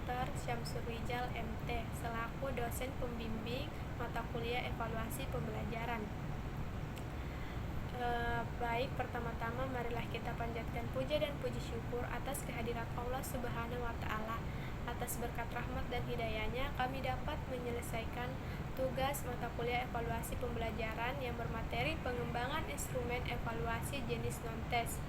Dr. Syamsur Rijal MT selaku dosen pembimbing mata kuliah evaluasi pembelajaran. Baik, pertama-tama marilah kita panjatkan puja dan puji syukur atas kehadirat Allah Subhanahu wa Ta'ala. Atas berkat rahmat dan hidayahnya, kami dapat menyelesaikan tugas mata kuliah evaluasi pembelajaran yang bermateri pengembangan instrumen evaluasi jenis non-tes.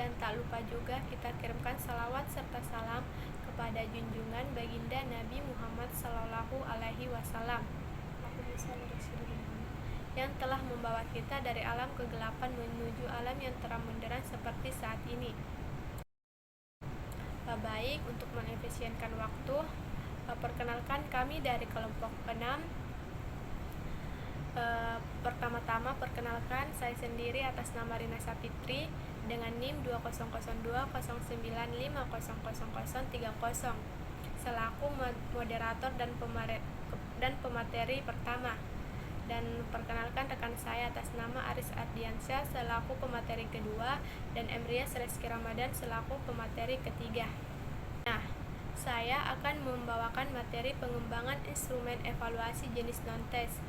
Dan tak lupa juga kita kirimkan salawat serta salam kepada junjungan baginda Nabi Muhammad Sallallahu Alaihi Wasallam yang telah membawa kita dari alam kegelapan menuju alam yang terang benderang seperti saat ini. Baik, untuk mengefisienkan waktu, perkenalkan kami dari kelompok 6. Pertama-tama perkenalkan saya sendiri atas nama Rina Sapitri dengan NIM 200209500030 selaku moderator dan pemateri pertama. Dan perkenalkan rekan saya atas nama Aris Ardiansyah selaku pemateri kedua dan Emrias Reski Ramadan selaku pemateri ketiga. Nah, saya akan membawakan materi pengembangan instrumen evaluasi jenis non-tes.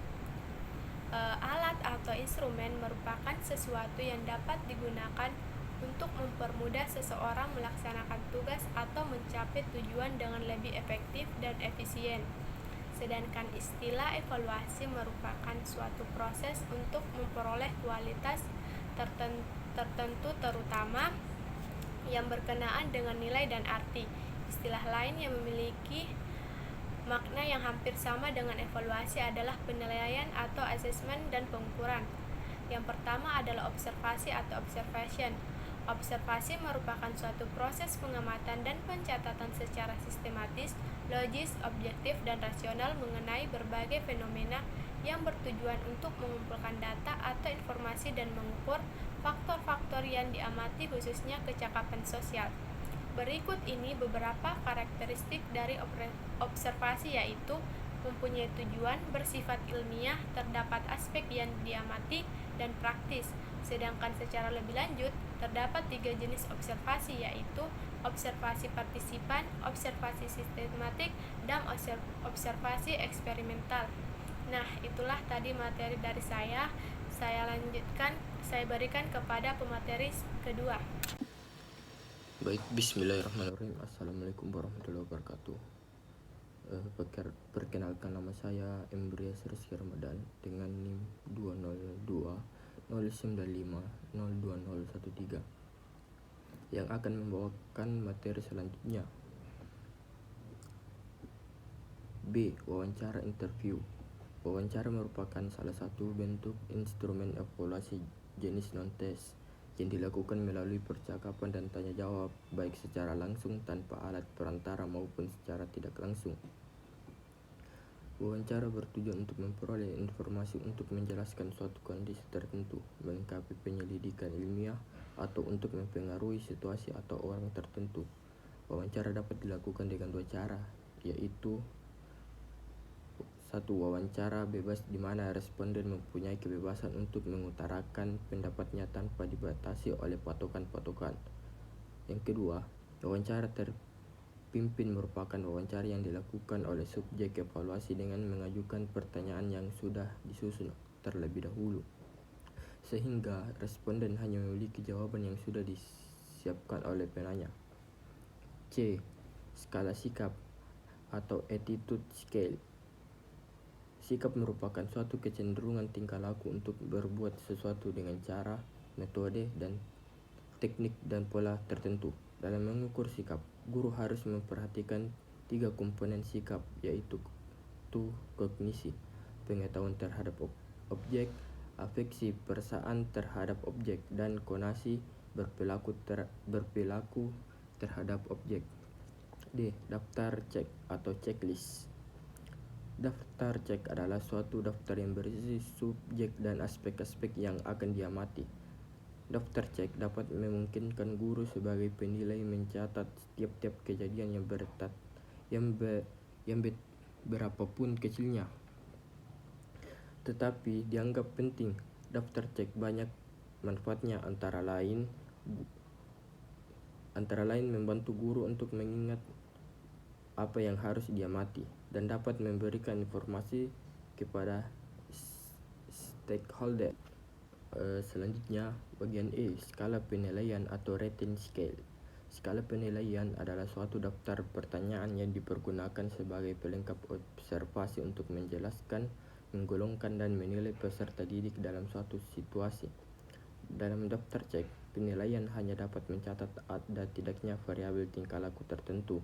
Alat atau instrumen merupakan sesuatu yang dapat digunakan untuk mempermudah seseorang melaksanakan tugas atau mencapai tujuan dengan lebih efektif dan efisien. Sedangkan istilah evaluasi merupakan suatu proses untuk memperoleh kualitas tertentu terutama yang berkenaan dengan nilai dan arti. Istilah lain yang memiliki makna yang hampir sama dengan evaluasi adalah penilaian atau asesmen dan pengukuran. Yang pertama adalah observasi atau observation. Observasi merupakan suatu proses pengamatan dan pencatatan secara sistematis, logis, objektif, dan rasional mengenai berbagai fenomena yang bertujuan untuk mengumpulkan data atau informasi dan mengukur faktor-faktor yang diamati khususnya kecakapan sosial. Berikut ini beberapa karakteristik dari observasi, yaitu mempunyai tujuan, bersifat ilmiah, terdapat aspek yang diamati, dan praktis. Sedangkan secara lebih lanjut, terdapat 3 jenis observasi, yaitu observasi partisipan, observasi sistematik, dan observasi eksperimental. Nah, itulah tadi materi dari saya. Saya berikan kepada pemateri kedua. Baik, bismillahirrahmanirrahim. Assalamualaikum warahmatullahi wabarakatuh. Perkenalkan, nama saya Emrias Reski Ramadan dengan NIM 20209502013 yang akan membawakan materi selanjutnya. B. Wawancara interview. Wawancara merupakan salah satu bentuk instrumen evaluasi jenis non-tes yang dilakukan melalui percakapan dan tanya jawab, baik secara langsung tanpa alat perantara maupun secara tidak langsung. Wawancara bertujuan untuk memperoleh informasi untuk menjelaskan suatu kondisi tertentu, melengkapi penyelidikan ilmiah, atau untuk mempengaruhi situasi atau orang tertentu. Wawancara dapat dilakukan dengan 2 cara, yaitu 1. Wawancara bebas, di mana responden mempunyai kebebasan untuk mengutarakan pendapatnya tanpa dibatasi oleh patokan-patokan. Yang kedua, wawancara terpimpin merupakan wawancara yang dilakukan oleh subjek evaluasi dengan mengajukan pertanyaan yang sudah disusun terlebih dahulu, sehingga responden hanya memiliki jawaban yang sudah disiapkan oleh penanya. C. Skala sikap atau attitude scale. Sikap merupakan suatu kecenderungan tingkah laku untuk berbuat sesuatu dengan cara, metode, dan teknik dan pola tertentu. Dalam mengukur sikap, guru harus memperhatikan 3 komponen sikap, yaitu kognisi, pengetahuan terhadap objek, afeksi, perasaan terhadap objek, dan konasi, berperilaku terhadap objek. D. Daftar cek atau checklist. Daftar cek adalah suatu daftar yang berisi subjek dan aspek-aspek yang akan diamati. Daftar cek dapat memungkinkan guru sebagai penilai mencatat setiap kejadian yang berapapun kecilnya. Tetapi dianggap penting. Daftar cek banyak manfaatnya, antara lain membantu guru untuk mengingat apa yang harus diamati, dan dapat memberikan informasi kepada stakeholder. Selanjutnya, bagian E, skala penilaian atau rating scale. Skala penilaian adalah suatu daftar pertanyaan yang dipergunakan sebagai pelengkap observasi untuk menjelaskan, menggolongkan, dan menilai peserta didik dalam suatu situasi. Dalam daftar cek, penilaian hanya dapat mencatat ada tidaknya variabel tingkah laku tertentu.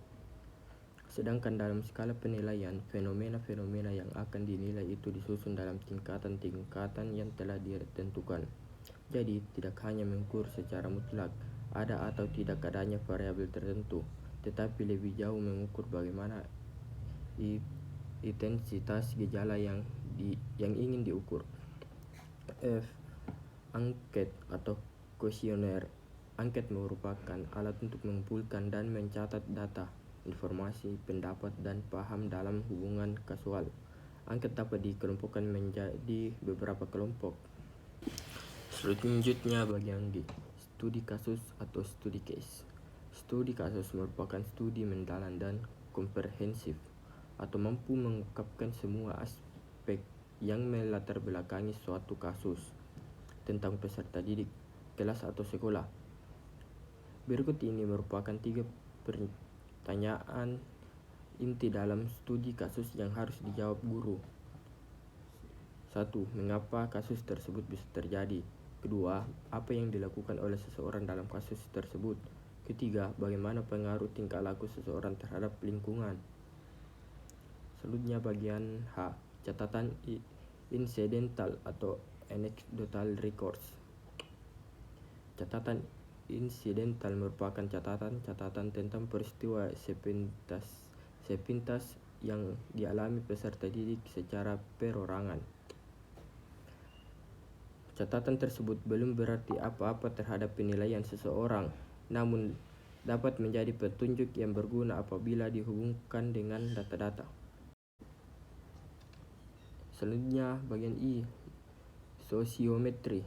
Sedangkan dalam skala penilaian, fenomena-fenomena yang akan dinilai itu disusun dalam tingkatan-tingkatan yang telah ditentukan. Jadi, tidak hanya mengukur secara mutlak ada atau tidak adanya variabel tertentu, tetapi lebih jauh mengukur bagaimana intensitas gejala yang ingin diukur. F. Angket atau kuesioner. Angket merupakan alat untuk mengumpulkan dan mencatat data, informasi, pendapat, dan paham dalam hubungan kasual. Angket dapat dikelompokkan menjadi beberapa kelompok. Selanjutnya bagian G, studi kasus atau studi case. Studi kasus merupakan studi mendalam dan komprehensif atau mampu mengungkapkan semua aspek yang melatar belakangi suatu kasus tentang peserta didik, kelas atau sekolah. Berikut ini merupakan 3 pertanyaan inti dalam studi kasus yang harus dijawab guru. 1. Mengapa kasus tersebut bisa terjadi? 2. Apa yang dilakukan oleh seseorang dalam kasus tersebut? 3. Bagaimana pengaruh tingkah laku seseorang terhadap lingkungan? Selanjutnya bagian H, catatan incidental atau anecdotal records. Catatan incidental merupakan catatan tentang peristiwa sepintas yang dialami peserta didik secara perorangan. Catatan tersebut belum berarti apa-apa terhadap penilaian seseorang, namun dapat menjadi petunjuk yang berguna apabila dihubungkan dengan data-data. Selanjutnya bagian I, sosiometri.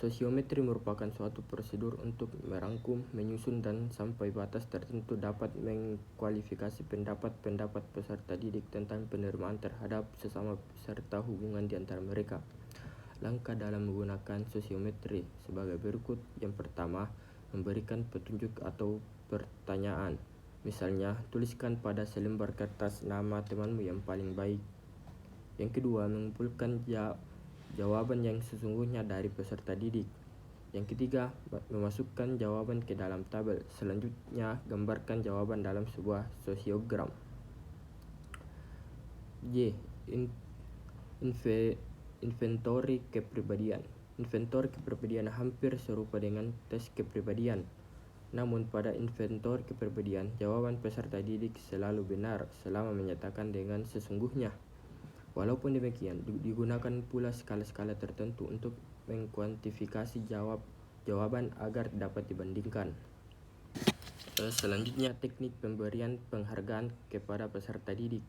Sosiometri merupakan suatu prosedur untuk merangkum, menyusun, dan sampai batas tertentu dapat mengkualifikasi pendapat-pendapat peserta didik tentang penerimaan terhadap sesama serta hubungan di antara mereka. Langkah dalam menggunakan sosiometri sebagai berikut. Yang pertama, memberikan petunjuk atau pertanyaan. Misalnya, tuliskan pada selembar kertas nama temanmu yang paling baik. Yang kedua, mengumpulkan jawaban yang sesungguhnya dari peserta didik. Yang ketiga, memasukkan jawaban ke dalam tabel. Selanjutnya, gambarkan jawaban dalam sebuah sosiogram. J. Inventory kepribadian. Inventory kepribadian hampir serupa dengan tes kepribadian. Namun pada inventory kepribadian, jawaban peserta didik selalu benar selama menyatakan dengan sesungguhnya. Walaupun demikian, digunakan pula skala-skala tertentu untuk mengkuantifikasi jawaban agar dapat dibandingkan. Selanjutnya, teknik pemberian penghargaan kepada peserta didik.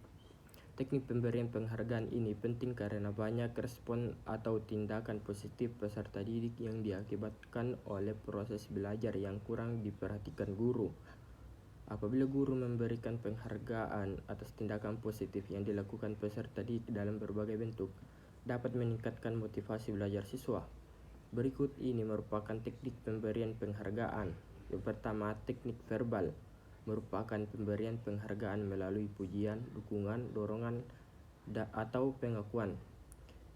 Teknik pemberian penghargaan ini penting karena banyak respon atau tindakan positif peserta didik yang diakibatkan oleh proses belajar yang kurang diperhatikan guru. Apabila guru memberikan penghargaan atas tindakan positif yang dilakukan peserta didik dalam berbagai bentuk, dapat meningkatkan motivasi belajar siswa. Berikut ini merupakan teknik pemberian penghargaan. Yang pertama, teknik verbal merupakan pemberian penghargaan melalui pujian, dukungan, dorongan, atau pengakuan.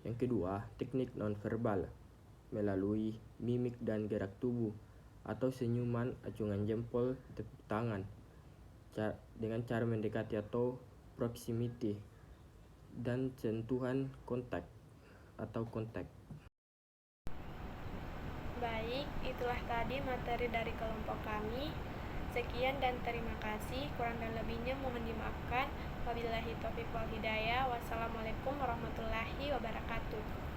Yang kedua, teknik nonverbal melalui mimik dan gerak tubuh atau senyuman, acungan jempol, tepuk tangan dengan cara mendekati atau proximity, dan sentuhan kontak. Baik, itulah tadi materi dari kelompok kami. Sekian dan terima kasih. Kurang dan lebihnya mohon dimaafkan. Wabillahi taufiq wal hidayah. Wassalamualaikum warahmatullahi wabarakatuh.